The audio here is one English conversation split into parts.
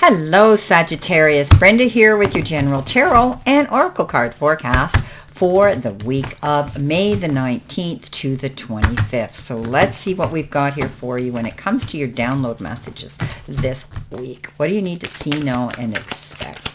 Hello, Sagittarius. Brenda here with your general tarot and oracle card forecast for the week of May the 19th to the 25th. So let's see what we've got here for you when it comes to your download messages this week. What do you need to see, know, and expect?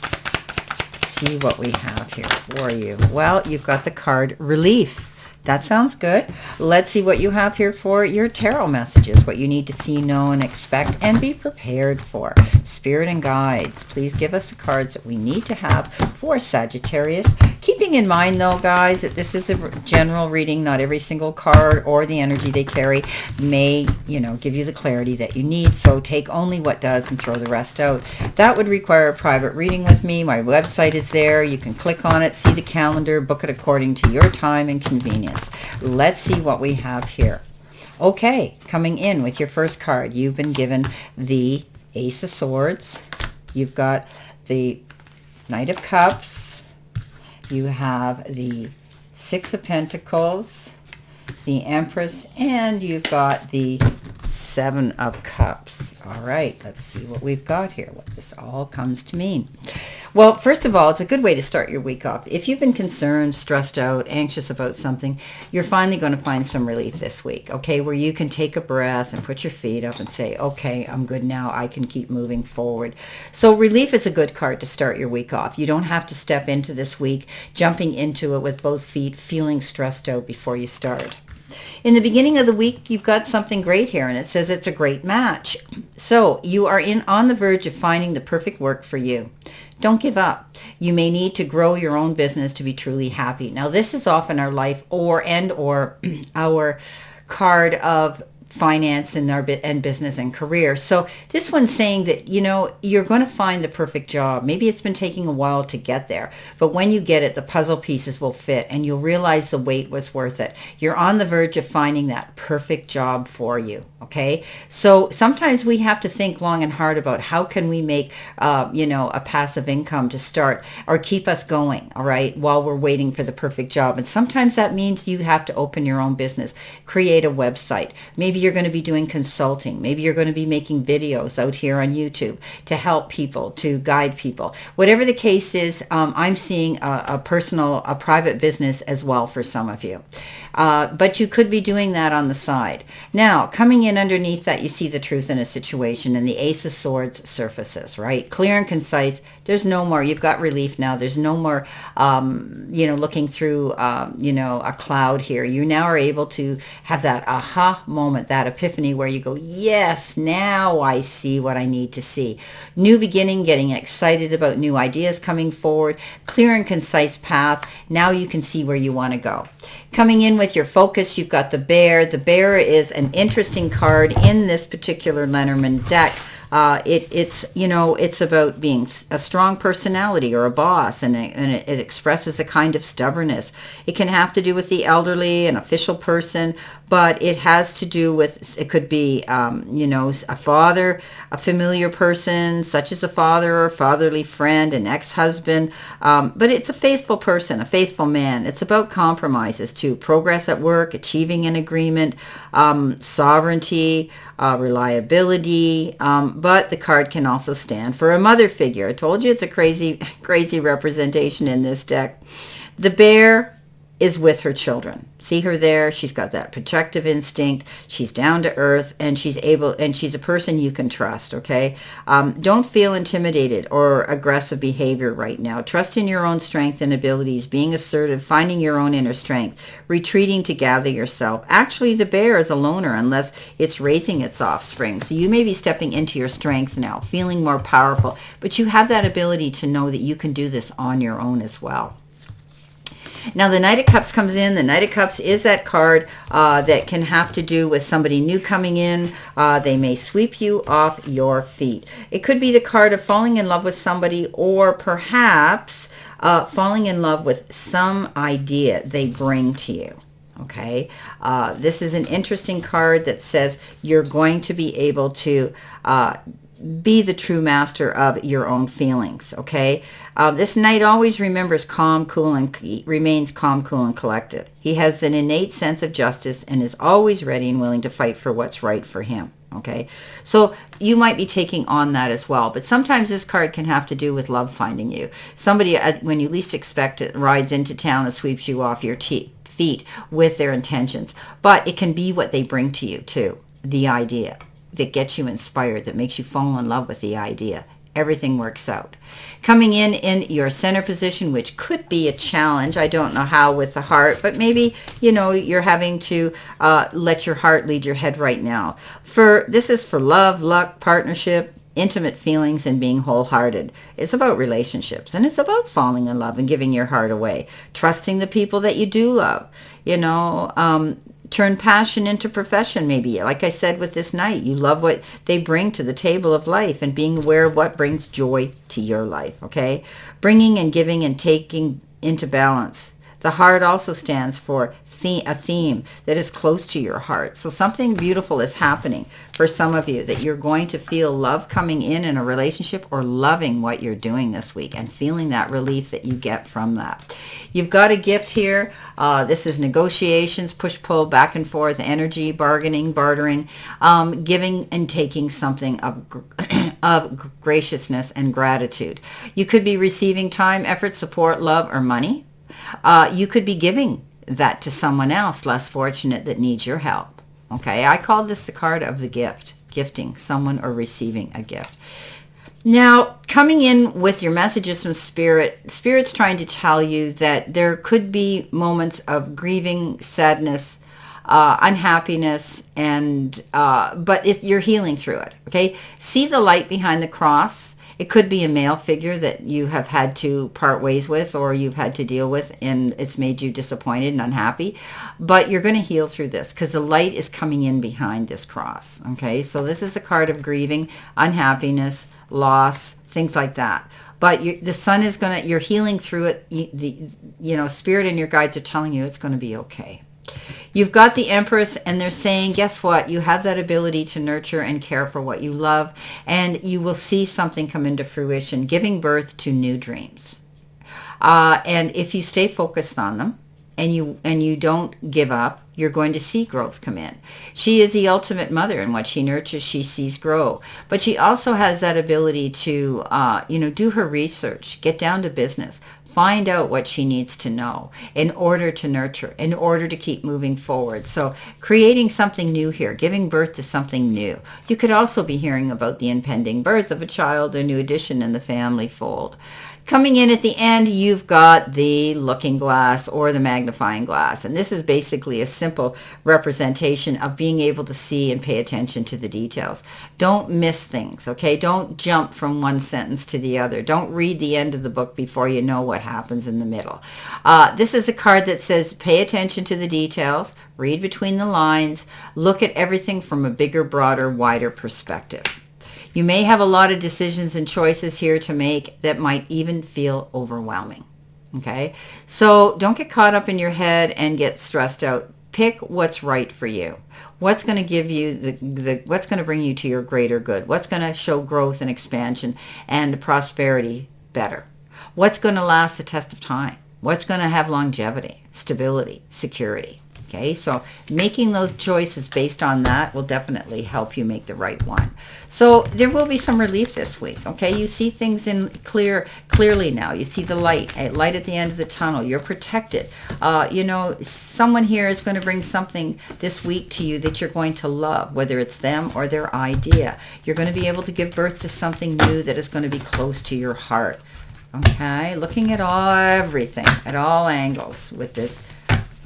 See what we have here for you. Well, you've got the card Relief. That sounds good. Let's see what you have here for your tarot messages, what you need to see, know, and expect, and be prepared for. Spirit and guides, please give us the cards that we need to have for Sagittarius. Keeping in mind, though, guys, that this is a general reading. Not every single card or the energy they carry may, give you the clarity that you need. So take only what does and throw the rest out. That would require a private reading with me. My website is there. You can click on it, see the calendar, book it according to your time and convenience. Let's see what we have here. Okay, coming in with your first card, you've been given the Ace of Swords. You've got the Knight of Cups. You have the Six of Pentacles, the Empress, and you've got the Seven of Cups. All right, let's see what we've got here, what this all comes to mean. Well, first of all, it's a good way to start your week off. If you've been concerned, stressed out, anxious about something, you're finally going to find some relief this week, okay, where you can take a breath and put your feet up and say, okay, I'm good now. I can keep moving forward. So relief is a good card to start your week off. You don't have to step into this week jumping into it with both feet, feeling stressed out before you start. In the beginning of the week, you've got something great here, and it says it's a great match. So you are on the verge of finding the perfect work for you. Don't give up. You may need to grow your own business to be truly happy. Now, this is often our life or our card of finance and and business and career. So this one's saying that, you're going to find the perfect job. Maybe it's been taking a while to get there, but when you get it, the puzzle pieces will fit and you'll realize the wait was worth it. You're on the verge of finding that perfect job for you. Okay. So sometimes we have to think long and hard about how can we make, a passive income to start or keep us going. All right. While we're waiting for the perfect job. And sometimes that means you have to open your own business, create a website. Maybe you're going to be doing consulting. Maybe you're going to be making videos out here on YouTube to help people, to guide people. Whatever the case is, I'm seeing a private business as well for some of you. But you could be doing that on the side. Now, coming in underneath that, you see the truth in a situation, and the Ace of Swords surfaces, right? Clear and concise. There's no more. You've got relief now. There's no more, looking through, a cloud here. You now are able to have that aha moment, that epiphany where you go, yes, now I see what I need to see. New beginning, getting excited about new ideas coming forward, clear and concise path. Now you can see where you want to go. Coming in with your focus, you've got the Bear. The Bear is an interesting card in this particular Lenormand deck. It's about being a strong personality or a boss, and it expresses a kind of stubbornness. It can have to do with the elderly, an official person, but it has to do with, it could be, a father, a familiar person, such as a father or a fatherly friend, an ex-husband, but it's a faithful person, a faithful man. It's about compromises too, progress at work, achieving an agreement, sovereignty, reliability, but the card can also stand for a mother figure. I told you it's a crazy representation in this deck. The Bear is with her children. See her there? She's got that protective instinct. She's down to earth, and she's a person you can trust, okay? Don't feel intimidated or aggressive behavior right now. Trust in your own strength and abilities, being assertive, finding your own inner strength, retreating to gather yourself. Actually, the Bear is a loner unless it's raising its offspring. So you may be stepping into your strength now, feeling more powerful, but you have that ability to know that you can do this on your own as well. Now, the Knight of Cups comes in. The Knight of Cups is that card that can have to do with somebody new coming in. They may sweep you off your feet. It could be the card of falling in love with somebody, or perhaps falling in love with some idea they bring to you. Okay, this is an interesting card that says you're going to be able to be the true master of your own feelings, okay? This knight always remains calm, cool, and collected. He has an innate sense of justice and is always ready and willing to fight for what's right for him. Okay, so you might be taking on that as well. But sometimes this card can have to do with love finding you. Somebody, when you least expect it, rides into town and sweeps you off your feet with their intentions. But it can be what they bring to you too. The idea that gets you inspired, that makes you fall in love with the idea. Everything works out. Coming in your center position, which could be a challenge. I don't know how with the heart, but maybe, you know, you're having to let your heart lead your head right now. This is for love, luck, partnership, intimate feelings, and being wholehearted. It's about relationships, and it's about falling in love and giving your heart away. Trusting the people that you do love, you know, turn passion into profession maybe. Like I said with this knight, you love what they bring to the table of life and being aware of what brings joy to your life, okay? Bringing and giving and taking into balance. The heart also stands for a theme that is close to your heart. So something beautiful is happening for some of you, that you're going to feel love coming in a relationship, or loving what you're doing this week and feeling that relief that you get from that. You've got a gift here. This is negotiations, push-pull, back and forth, energy, bargaining, bartering, giving and taking something of graciousness and gratitude. You could be receiving time, effort, support, love, or money. You could be giving that to someone else less fortunate that needs your help. Okay, I call this the card of the gift, gifting someone or receiving a gift. Now, coming in with your messages from Spirit's trying to tell you that there could be moments of grieving, sadness, unhappiness, and but you're healing through it. Okay, see the light behind the cross. It could be a male figure that you have had to part ways with, or you've had to deal with, and it's made you disappointed and unhappy. But you're going to heal through this because the light is coming in behind this cross. Okay, so this is a card of grieving, unhappiness, loss, things like that. But the sun is going to, you're healing through it. You know, Spirit and your guides are telling you it's going to be okay. You've got the Empress, and they're saying, guess what? You have that ability to nurture and care for what you love, and you will see something come into fruition, giving birth to new dreams. And if you stay focused on them, and you don't give up, you're going to see growth come in. She is the ultimate mother, and what she nurtures, she sees grow. But she also has that ability to, do her research, get down to business, find out what she needs to know in order to nurture, in order to keep moving forward. So creating something new here, giving birth to something new. You could also be hearing about the impending birth of a child, a new addition in the family fold. Coming in at the end, you've got the looking glass or the magnifying glass. And this is basically a simple representation of being able to see and pay attention to the details. Don't miss things, okay? Don't jump from one sentence to the other. Don't read the end of the book before you know what happens in the middle. This is a card that says pay attention to the details, read between the lines, look at everything from a bigger, broader, wider perspective. You may have a lot of decisions and choices here to make that might even feel overwhelming. Okay? So don't get caught up in your head and get stressed out. Pick what's right for you. What's going to give you what's going to bring you to your greater good? What's going to show growth and expansion and prosperity better? What's going to last the test of time? What's going to have longevity, stability, security? Okay, so making those choices based on that will definitely help you make the right one. So there will be some relief this week. Okay, you see things in clearly now. You see the light at the end of the tunnel. You're protected. Someone here is going to bring something this week to you that you're going to love, whether it's them or their idea. You're going to be able to give birth to something new that is going to be close to your heart. Okay, looking at everything at all angles with this.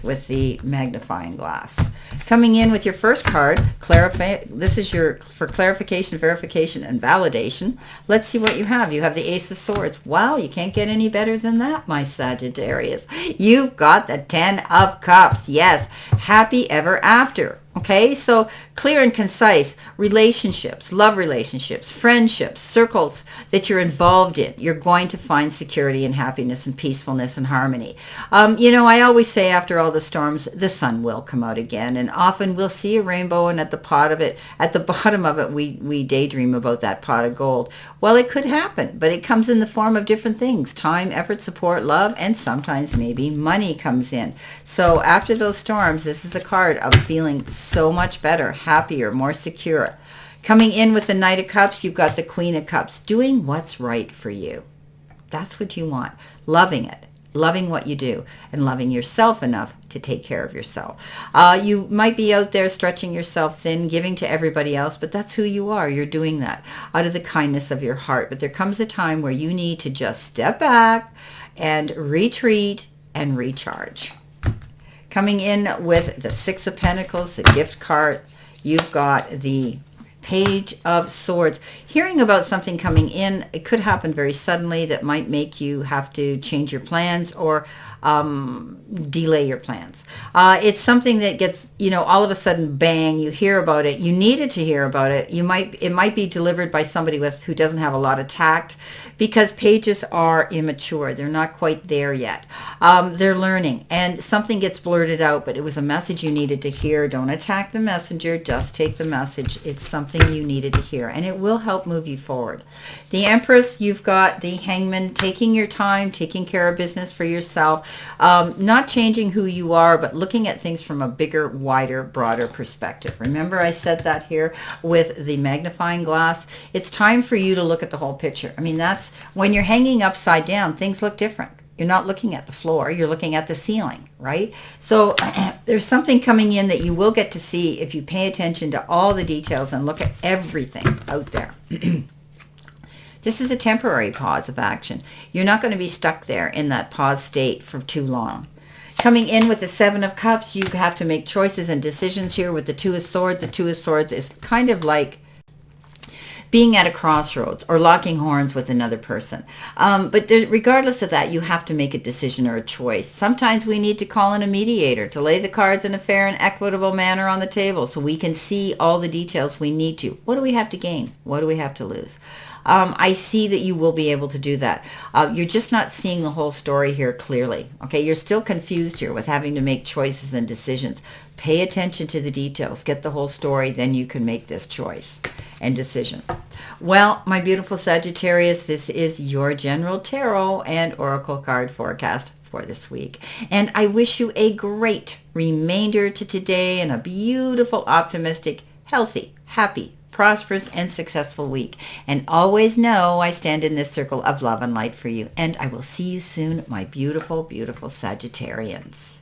With the magnifying glass. Coming in with your first card, this is for clarification, verification, and validation. Let's see what you have. You have the Ace of Swords. Wow, you can't get any better than that, my Sagittarius. You've got the 10 of Cups. Yes, happy ever after. Okay, so clear and concise relationships, love relationships, friendships, circles that you're involved in. You're going to find security and happiness and peacefulness and harmony. I always say after all the storms, the sun will come out again. And often we'll see a rainbow, and at the bottom of it, we daydream about that pot of gold. Well, it could happen, but it comes in the form of different things: time, effort, support, love, and sometimes maybe money comes in. So after those storms, this is a card of feeling so much better, happier, more secure. Coming in with the Knight of Cups, you've got the Queen of Cups, doing what's right for you. That's what you want. Loving it. Loving what you do and loving yourself enough to take care of yourself. You might be out there stretching yourself thin, giving to everybody else, but that's who you are. You're doing that out of the kindness of your heart. But there comes a time where you need to just step back and retreat and recharge. Coming in with the Six of Pentacles, the gift card, you've got the Page of Swords. Hearing about something coming in, it could happen very suddenly that might make you have to change your plans or delay your plans. It's something that gets, all of a sudden, bang, you hear about it. You needed to hear about it. It might be delivered by somebody who doesn't have a lot of tact, because pages are immature. They're not quite there yet. They're learning, and something gets blurted out, but it was a message you needed to hear. Don't attack the messenger. Just take the message. It's something you needed to hear, and it will help move you forward. The Empress, you've got the Hangman, taking your time, taking care of business for yourself, not changing who you are, but looking at things from a bigger, wider, broader perspective. Remember I said that here with the magnifying glass. It's time for you to look at the whole picture. I mean, that's when you're hanging upside down, things look different. You're not looking at the floor, you're looking at the ceiling, right? So there's something coming in that you will get to see if you pay attention to all the details and look at everything out there. This is a temporary pause of action. You're not going to be stuck there in that pause state for too long. Coming in with the Seven of Cups, you have to make choices and decisions here with the Two of Swords. The Two of Swords is kind of like being at a crossroads or locking horns with another person. But regardless of that, you have to make a decision or a choice. Sometimes we need to call in a mediator to lay the cards in a fair and equitable manner on the table so we can see all the details we need to. What do we have to gain? What do we have to lose? I see that you will be able to do that. You're just not seeing the whole story here clearly. Okay, you're still confused here with having to make choices and decisions. Pay attention to the details. Get the whole story, then you can make this choice and decision. Well, my beautiful Sagittarius, this is your General Tarot and Oracle card forecast for this week. And I wish you a great remainder to today and a beautiful, optimistic, healthy, happy, prosperous, and successful week. And always know I stand in this circle of love and light for you. And I will see you soon, my beautiful, beautiful Sagittarians.